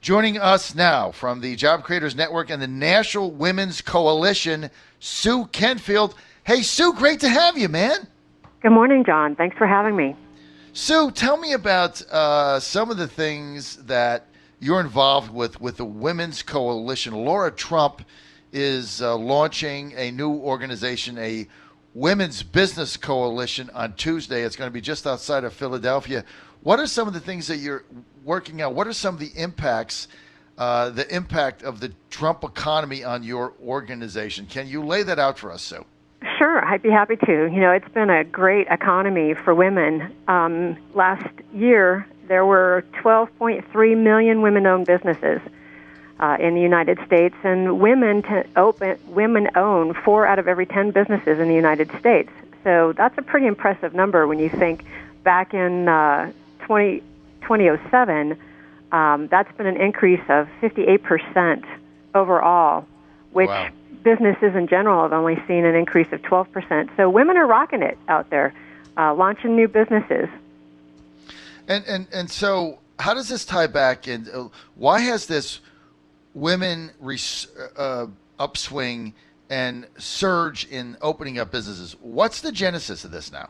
Joining us now from the Job Creators Network and the National Women's Coalition, Sue Kenfield. Hey, Sue, great to have you, man. Good morning, John. Thanks for having me. Sue, tell me about some of the things that you're involved with the Women's Coalition. Laura Trump is launching a new organization, a Women's Business Coalition, on Tuesday. It's going to be just outside of Philadelphia. What are some of the things that you're working out? What are some of the impacts, the impact of the Trump economy on your organization? Can you lay that out for us, Sue? Sure, I'd be happy to. You know, it's been a great economy for women. Last year, there were 12.3 million women-owned businesses in the United States, and women own 4 out of every 10 businesses in the United States. So that's a pretty impressive number when you think back in 2007, that's been an increase of 58% overall, which Wow. businesses in general have only seen an increase of 12%. So women are rocking it out there, launching new businesses. And so how does this tie back in? Why has this women upswing and surge in opening up businesses? What's the genesis of this now?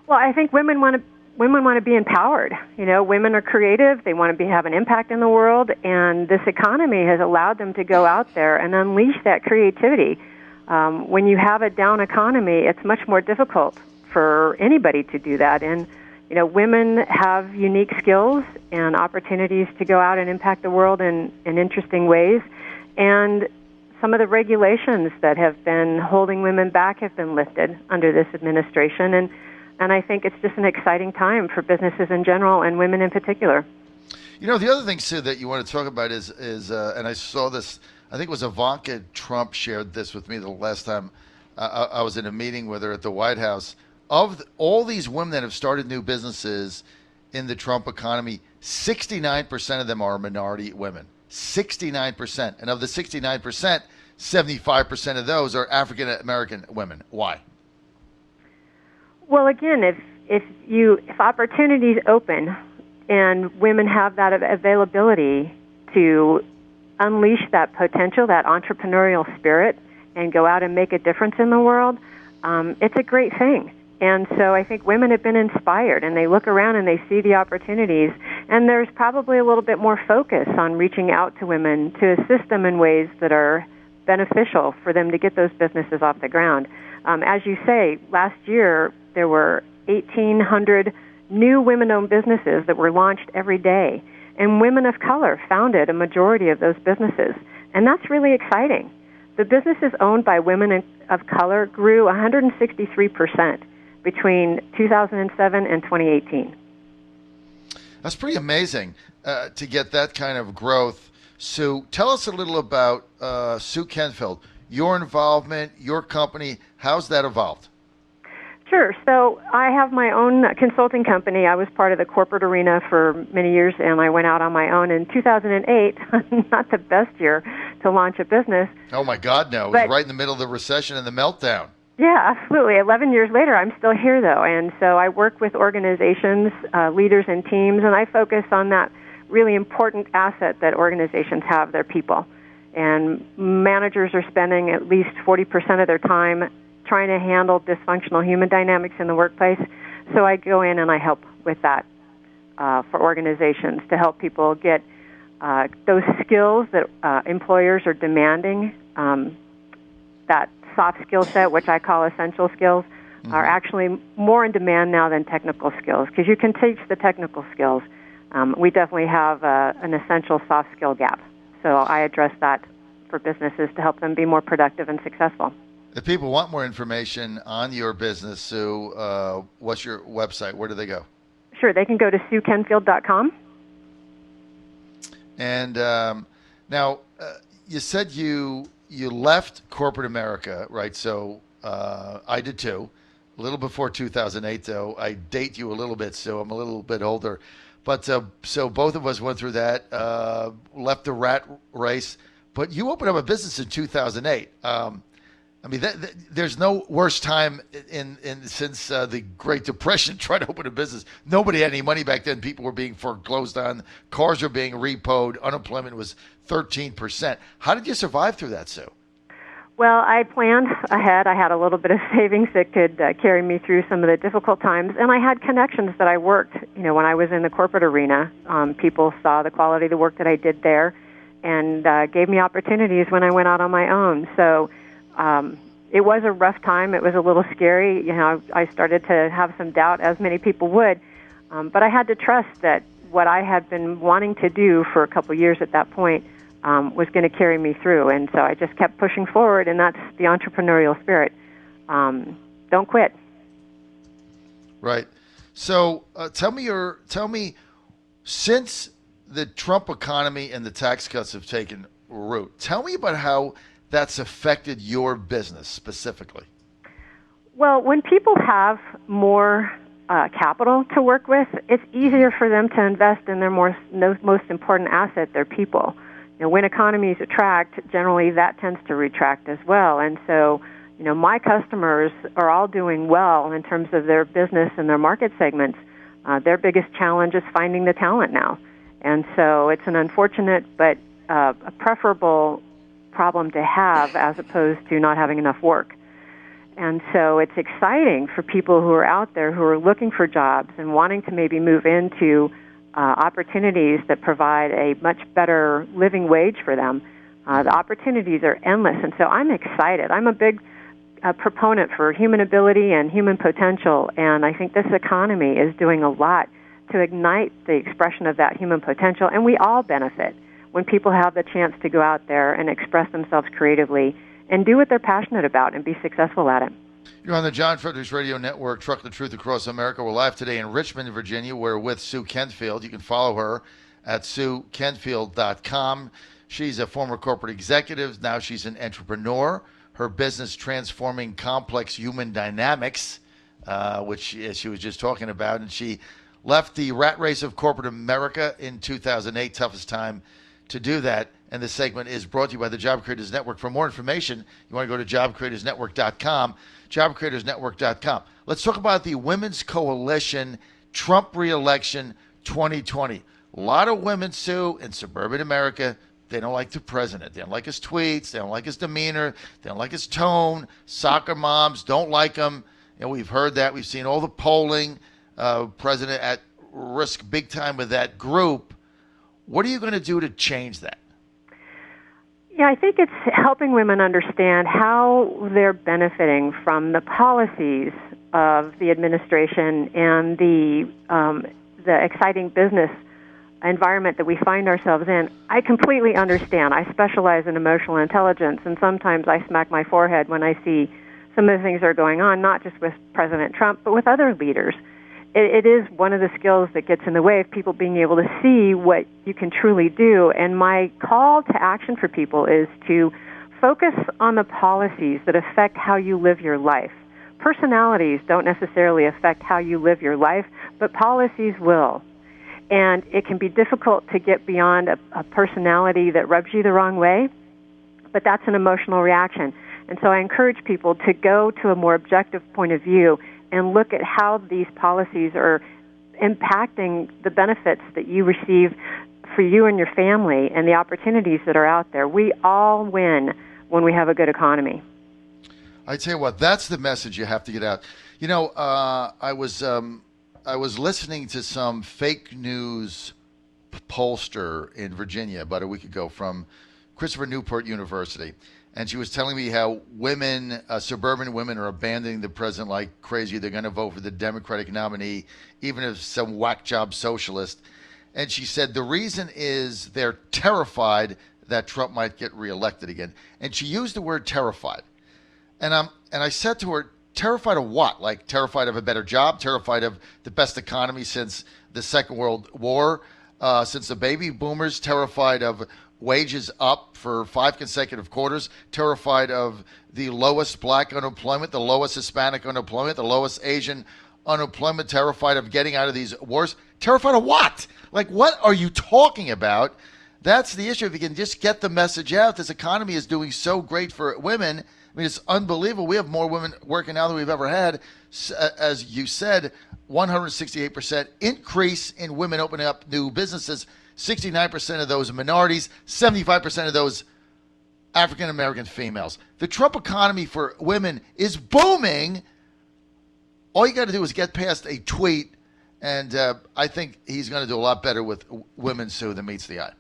Well, I think women want to be empowered. You know, women are creative. They want to have an impact in the world, and this economy has allowed them to go out there and unleash that creativity. When you have a down economy, it's much more difficult for anybody to do that. And you know, women have unique skills and opportunities to go out and impact the world in interesting ways. And some of the regulations that have been holding women back have been lifted under this administration. And I think it's just an exciting time for businesses in general and women in particular. You know, the other thing, Sue, that you want to talk about is and I saw this, I think it was Ivanka Trump shared this with me the last time I was in a meeting with her at the White House. Of all these women that have started new businesses in the Trump economy, 69% of them are minority women. 69%. And of the 69%, 75% of those are African American women. Why? Well, again, if opportunities open and women have that availability to unleash that potential, that entrepreneurial spirit, and go out and make a difference in the world, it's a great thing. And so I think women have been inspired, and they look around and they see the opportunities, and there's probably a little bit more focus on reaching out to women to assist them in ways that are beneficial for them to get those businesses off the ground. As you say, last year there were 1,800 new women-owned businesses that were launched every day, and women of color founded a majority of those businesses, and that's really exciting. The businesses owned by women of color grew 163% between 2007 and 2018. That's pretty amazing to get that kind of growth. Sue, tell us a little about Sue Kenfield, your involvement, your company. How's that evolved? Sure. So I have my own consulting company. I was part of the corporate arena for many years, and I went out on my own in 2008, not the best year to launch a business. Oh, my God, no. It was right in the middle of the recession and the meltdown. Yeah, absolutely. 11 years later, I'm still here, though. And so I work with organizations, leaders and teams, and I focus on that really important asset that organizations have, their people. And managers are spending at least 40% of their time trying to handle dysfunctional human dynamics in the workplace. So I go in and I help with that for organizations to help people get those skills that employers are demanding, that soft skill set, which I call essential skills, are actually more in demand now than technical skills, because you can teach the technical skills. We definitely have an essential soft skill gap. So I address that for businesses to help them be more productive and successful. If people want more information on your business, Sue, what's your website? Where do they go? Sure, they can go to SueKenfield.com. And now, you said you left corporate America, right? So I did too. A little before 2008, though. I date you a little bit, so I'm a little bit older. But so both of us went through that, left the rat race. But you opened up a business in 2008. I mean, there's no worse time in since the Great Depression trying to open a business. Nobody had any money back then. People were being foreclosed on. Cars were being repoed. Unemployment was 13%. How did you survive through that, Sue? Well, I planned ahead. I had a little bit of savings that could carry me through some of the difficult times, and I had connections that I worked. When I was in the corporate arena, people saw the quality of the work that I did there, and gave me opportunities when I went out on my own. So it was a rough time. It was a little scary. I started to have some doubt, as many people would, but I had to trust that what I had been wanting to do for a couple years at that point was going to carry me through. And so I just kept pushing forward, and that's the entrepreneurial spirit. Don't quit. Right. So tell me, since the Trump economy and the tax cuts have taken root, tell me about how that's affected your business specifically. Well, when people have more capital to work with, it's easier for them to invest in their most important asset, their people. When economies attract, generally that tends to retract as well. And so, my customers are all doing well in terms of their business and their market segments. Their biggest challenge is finding the talent now. And so it's an unfortunate but a preferable problem to have as opposed to not having enough work. And so it's exciting for people who are out there who are looking for jobs and wanting to maybe move into opportunities that provide a much better living wage for them. The opportunities are endless, and so I'm excited. I'm a big proponent for human ability and human potential, and I think this economy is doing a lot to ignite the expression of that human potential, and we all benefit when people have the chance to go out there and express themselves creatively and do what they're passionate about and be successful at it. You're on the John Fredericks Radio Network, Truck the Truth Across America. We're live today in Richmond, Virginia. We're with Sue Kenfield. You can follow her at SueKenfield.com. She's a former corporate executive. Now she's an entrepreneur. Her business transforming complex human dynamics, which she was just talking about. And she left the rat race of corporate America in 2008, toughest time to do that. And this segment is brought to you by the Job Creators Network. For more information, you want to go to jobcreatorsnetwork.com, jobcreatorsnetwork.com. Let's talk about the Women's Coalition Trump re-election 2020. A lot of women, Sue, in suburban America, they don't like the president. They don't like his tweets. They don't like his demeanor. They don't like his tone. Soccer moms don't like him. We've heard that. We've seen all the polling. President at risk big time with that group. What are you going to do to change that? Yeah, I think it's helping women understand how they're benefiting from the policies of the administration and the exciting business environment that we find ourselves in. I completely understand. I specialize in emotional intelligence, and sometimes I smack my forehead when I see some of the things that are going on, not just with President Trump, but with other leaders. It is one of the skills that gets in the way of people being able to see what you can truly do. And my call to action for people is to focus on the policies that affect how you live your life. Personalities don't necessarily affect how you live your life, but policies will. And it can be difficult to get beyond a personality that rubs you the wrong way, but that's an emotional reaction. And so I encourage people to go to a more objective point of view and look at how these policies are impacting the benefits that you receive for you and your family and the opportunities that are out there. We all win when we have a good economy. I tell you what, that's the message you have to get out. I was listening to some fake news pollster in Virginia about a week ago from Christopher Newport University. And she was telling me how women, suburban women, are abandoning the president like crazy. They're going to vote for the Democratic nominee, even if some whack job socialist. And she said the reason is they're terrified that Trump might get reelected again. And she used the word terrified. And I said to her, terrified of what? Like terrified of a better job, terrified of the best economy since the Second World War, since the baby boomers, terrified of wages up for 5 consecutive quarters, terrified of the lowest black unemployment, the lowest Hispanic unemployment, the lowest Asian unemployment, terrified of getting out of these wars. Terrified of what? Like, what are you talking about? That's the issue. If you can just get the message out, this economy is doing so great for women I mean, it's unbelievable. We have more women working now than we've ever had. As you said, 168% increase in women opening up new businesses. 69% of those minorities, 75% of those African American females. The Trump economy for women is booming. All you got to do is get past a tweet, and I think he's going to do a lot better with women, Sue, than meets the eye.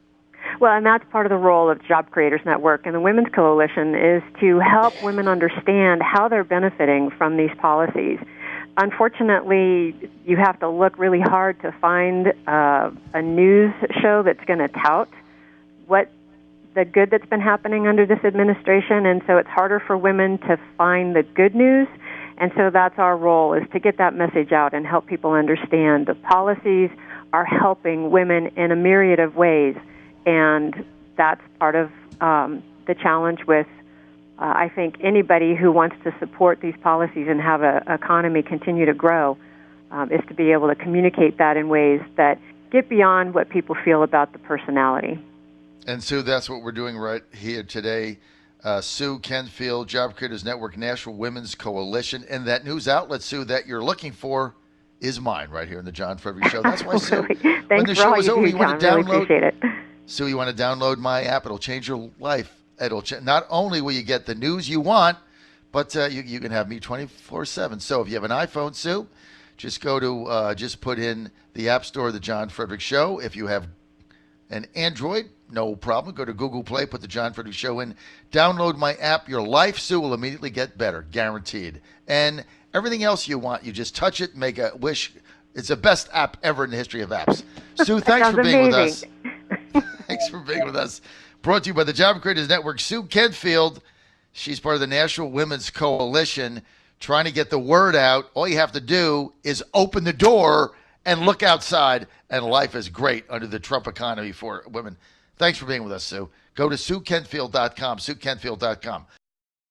Well, and that's part of the role of Job Creators Network and the Women's Coalition is to help women understand how they're benefiting from these policies. Unfortunately, you have to look really hard to find a news show that's going to tout what the good that's been happening under this administration, and so it's harder for women to find the good news. And so that's our role, is to get that message out and help people understand the policies are helping women in a myriad of ways. And that's part of the challenge with, I think, anybody who wants to support these policies and have an economy continue to grow, is to be able to communicate that in ways that get beyond what people feel about the personality. And Sue, that's what we're doing right here today. Sue Kenfield, Job Creators Network, National Women's Coalition. And that news outlet, Sue, that you're looking for is mine right here in the John Fredericks Show. That's why, Sue, when the show is over, you want to download. Really appreciate it. Sue, you want to download my app. It'll change your life. Not only will you get the news you want, but you can have me 24/7. So if you have an iPhone, Sue, just go to, just put in the App Store, The John Fredericks Show. If you have an Android, no problem. Go to Google Play, put The John Fredericks Show in, download my app. Your life, Sue, will immediately get better, guaranteed. And everything else you want, you just touch it, make a wish. It's the best app ever in the history of apps. Sue, thanks for being with us. Thanks for being with us. Brought to you by the Job Creators Network. Sue Kenfield, she's part of the National Women's Coalition, trying to get the word out. All you have to do is open the door and look outside, and life is great under the Trump economy for women. Thanks for being with us, Sue. Go to SueKenfield.com, SueKenfield.com.